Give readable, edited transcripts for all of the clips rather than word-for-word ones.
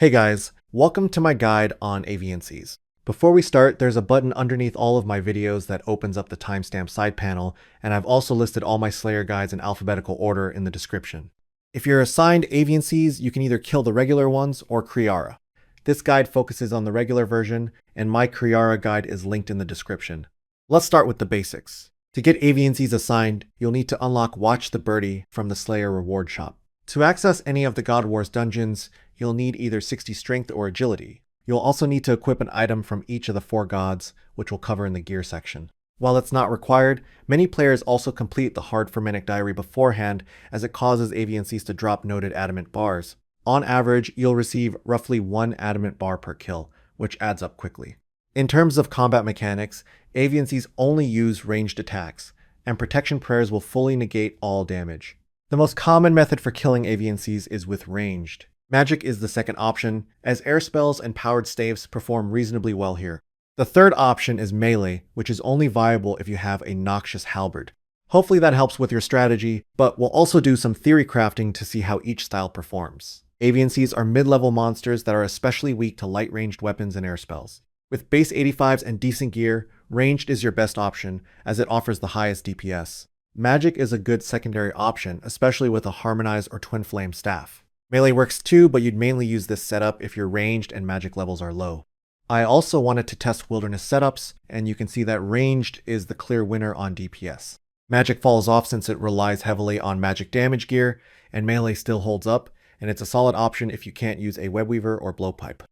Hey guys, welcome to my guide on Aviansies. Before we start, there's a button underneath all of my videos that opens up the timestamp side panel, and I've also listed all my Slayer guides in alphabetical order in the description. If you're assigned Aviansies, you can either kill the regular ones or Kriara. This guide focuses on the regular version, and my Kriara guide is linked in the description. Let's start with the basics. To get Aviansies assigned, you'll need to unlock Watch the Birdie from the Slayer reward shop. To access any of the God Wars dungeons, you'll need either 60 strength or agility. You'll also need to equip an item from each of the 4 gods, which we'll cover in the gear section. While it's not required, many players also complete the hard Fermentic Diary beforehand, as it causes Aviansies to drop noted adamant bars. On average, you'll receive roughly 1 adamant bar per kill, which adds up quickly. In terms of combat mechanics, Aviansies only use ranged attacks, and protection prayers will fully negate all damage. The most common method for killing Aviansies is with ranged. Magic is the second option, as air spells and powered staves perform reasonably well here. The third option is melee, which is only viable if you have a noxious halberd. Hopefully that helps with your strategy, but we'll also do some theory crafting to see how each style performs. Aviansies are mid-level monsters that are especially weak to light-ranged weapons and air spells. With base 85s and decent gear, ranged is your best option, as it offers the highest DPS. Magic is a good secondary option, especially with a harmonized or twin flame staff. Melee works too, but you'd mainly use this setup if your ranged and magic levels are low. I also wanted to test wilderness setups, and you can see that ranged is the clear winner on DPS. Magic falls off since it relies heavily on magic damage gear, and melee still holds up, and it's a solid option if you can't use a webweaver or blowpipe.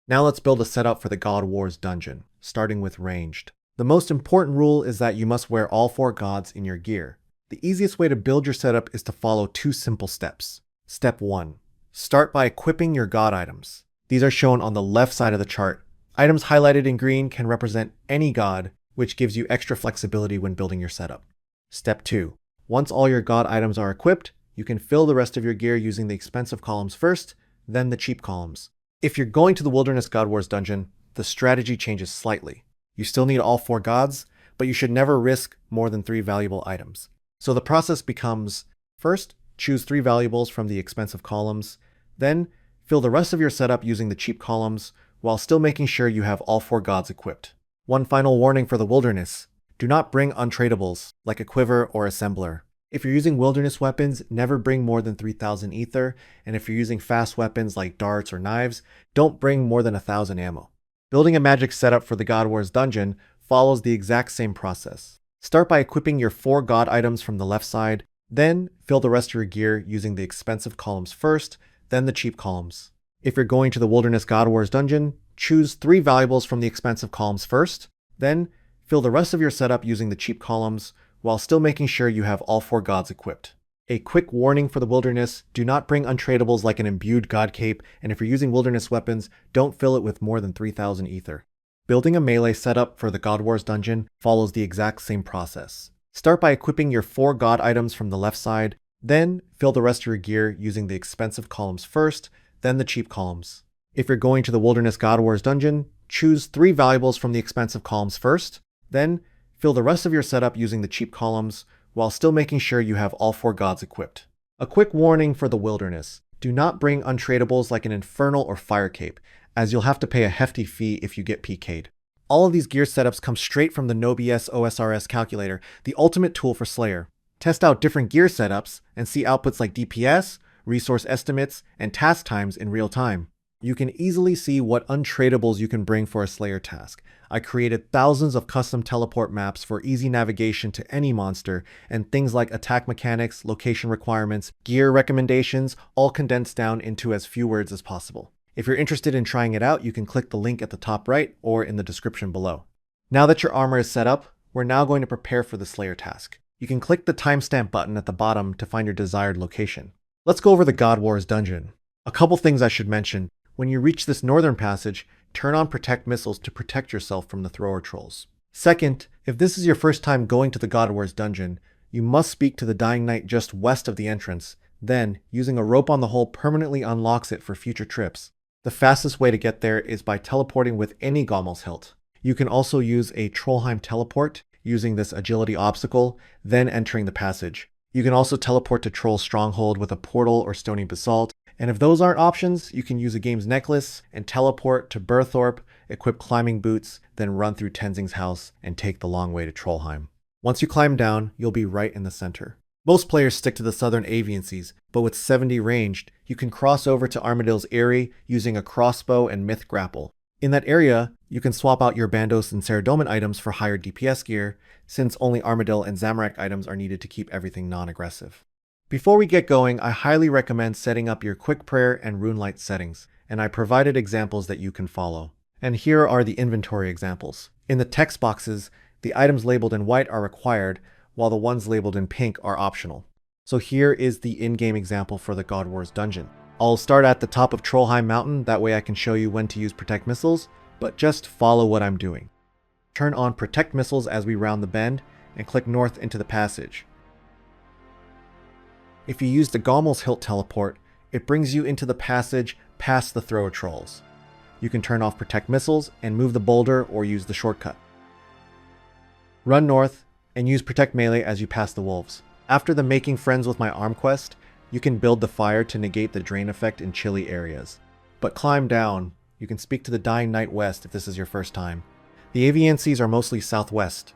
Now let's build a setup for the God Wars dungeon, starting with ranged. The most important rule is that you must wear all 4 gods in your gear. The easiest way to build your setup is to follow 2 simple steps. Step 1. Start by equipping your god items. These are shown on the left side of the chart. Items highlighted in green can represent any god, which gives you extra flexibility when building your setup. Step 2. Once all your god items are equipped, you can fill the rest of your gear using the expensive columns first, then the cheap columns. If you're going to the Wilderness God Wars dungeon, the strategy changes slightly. You still need all 4 gods, but you should never risk more than 3 valuable items. So the process becomes, first, choose 3 valuables from the expensive columns, then fill the rest of your setup using the cheap columns, while still making sure you have all 4 gods equipped. One final warning for the wilderness: do not bring untradables, like a quiver or assembler. If you're using wilderness weapons, never bring more than 3000 ether, and if you're using fast weapons like darts or knives, don't bring more than 1000 ammo. Building a magic setup for the God Wars dungeon follows the exact same process. Start by equipping your 4 god items from the left side, then fill the rest of your gear using the expensive columns first, then the cheap columns. If you're going to the Wilderness God Wars dungeon, choose 3 valuables from the expensive columns first, then fill the rest of your setup using the cheap columns, while still making sure you have all 4 gods equipped. A quick warning for the wilderness: do not bring untradables like an imbued god cape, and if you're using wilderness weapons, don't fill it with more than 3000 ether. Building a melee setup for the God Wars dungeon follows the exact same process. Start by equipping your 4 god items from the left side, then fill the rest of your gear using the expensive columns first, then the cheap columns. If you're going to the Wilderness God Wars dungeon, choose 3 valuables from the expensive columns first, then fill the rest of your setup using the cheap columns, while still making sure you have all 4 gods equipped. A quick warning for the wilderness: do not bring untradables like an infernal or fire cape, as you'll have to pay a hefty fee if you get PK'd. All of these gear setups come straight from the NoBS OSRS calculator, the ultimate tool for Slayer. Test out different gear setups and see outputs like DPS, resource estimates, and task times in real time. You can easily see what untradables you can bring for a Slayer task. I created thousands of custom teleport maps for easy navigation to any monster, and things like attack mechanics, location requirements, gear recommendations, all condensed down into as few words as possible. If you're interested in trying it out, you can click the link at the top right or in the description below. Now that your armor is set up, we're now going to prepare for the Slayer task. You can click the timestamp button at the bottom to find your desired location. Let's go over the God Wars dungeon. A couple things I should mention: when you reach this northern passage, turn on protect missiles to protect yourself from the thrower trolls. Second, if this is your first time going to the God Wars dungeon, you must speak to the Dying Knight just west of the entrance. Then, using a rope on the hole permanently unlocks it for future trips. The fastest way to get there is by teleporting with any Gommel's hilt. You can also use a Trollheim teleport using this agility obstacle, then entering the passage. You can also teleport to Troll's stronghold with a portal or stony basalt, And if those aren't options, you can use a game's necklace and teleport to Berthorpe, equip climbing boots, then run through Tenzing's house and take the long way to Trollheim. Once you climb down, you'll be right in the center. Most players stick to the southern Aviansies, but with 70 ranged, you can cross over to Armadale's Eyrie using a crossbow and myth grapple. In that area, you can swap out your Bandos and Saradomin items for higher DPS gear, since only Armadale and Zamorak items are needed to keep everything non-aggressive. Before we get going, I highly recommend setting up your Quick Prayer and Runelight settings, and I provided examples that you can follow. And here are the inventory examples. In the text boxes, the items labeled in white are required, while the ones labeled in pink are optional. So here is the in-game example for the God Wars dungeon. I'll start at the top of Trollheim Mountain, that way I can show you when to use Protect Missiles, but just follow what I'm doing. Turn on Protect Missiles as we round the bend, and click north into the passage. If you use the Gommel's Hilt teleport, it brings you into the passage past the Thrower Trolls. You can turn off Protect Missiles and move the boulder or use the shortcut. Run north, and use Protect Melee as you pass the wolves. After the Making Friends with My Arm quest, you can build the fire to negate the drain effect in chilly areas. But climb down. You can speak to the Dying Knight West if this is your first time. The Aviansies are mostly southwest.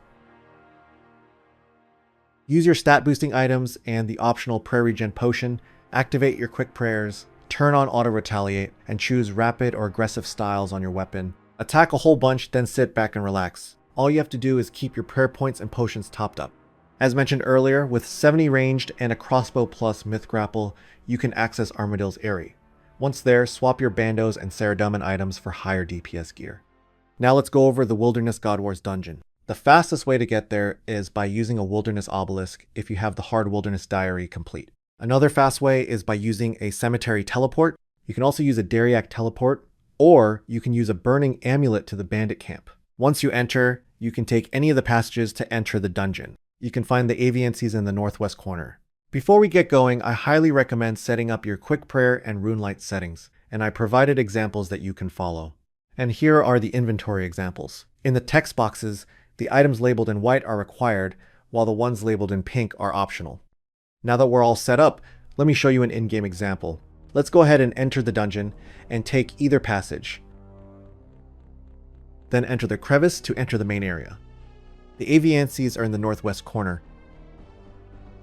Use your stat boosting items and the optional prayer regen potion, activate your quick prayers, turn on auto retaliate, and choose rapid or aggressive styles on your weapon. Attack a whole bunch, then sit back and relax. All you have to do is keep your prayer points and potions topped up. As mentioned earlier, with 70 ranged and a crossbow plus myth grapple, you can access Armadale's Eyrie. Once there, swap your Bandos and Saradomin items for higher DPS gear. Now let's go over the Wilderness God Wars dungeon. The fastest way to get there is by using a Wilderness Obelisk if you have the Hard Wilderness Diary complete. Another fast way is by using a Cemetery teleport. You can also use a Dariak teleport, or you can use a Burning Amulet to the Bandit camp. Once you enter, you can take any of the passages to enter the dungeon. You can find the Aviansies in the northwest corner. Before we get going, I highly recommend setting up your Quick Prayer and Runelight settings, and I provided examples that you can follow. And here are the inventory examples. In the text boxes, the items labeled in white are required, while the ones labeled in pink are optional. Now that we're all set up, let me show you an in-game example. Let's go ahead and enter the dungeon and take either passage. Then enter the crevice to enter the main area. The Aviansies are in the northwest corner.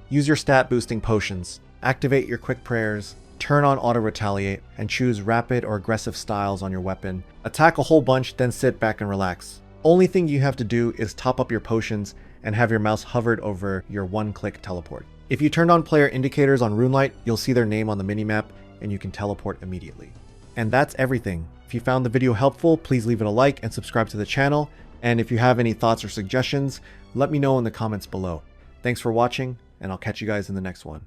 Use your stat boosting potions, activate your quick prayers, turn on auto retaliate, and choose rapid or aggressive styles on your weapon. Attack a whole bunch, then sit back and relax. Only thing you have to do is top up your potions and have your mouse hovered over your one-click teleport. If you turned on player indicators on Runelight, you'll see their name on the minimap and you can teleport immediately. And that's everything. If you found the video helpful, please leave it a like and subscribe to the channel. And if you have any thoughts or suggestions, let me know in the comments below. Thanks for watching, and I'll catch you guys in the next one.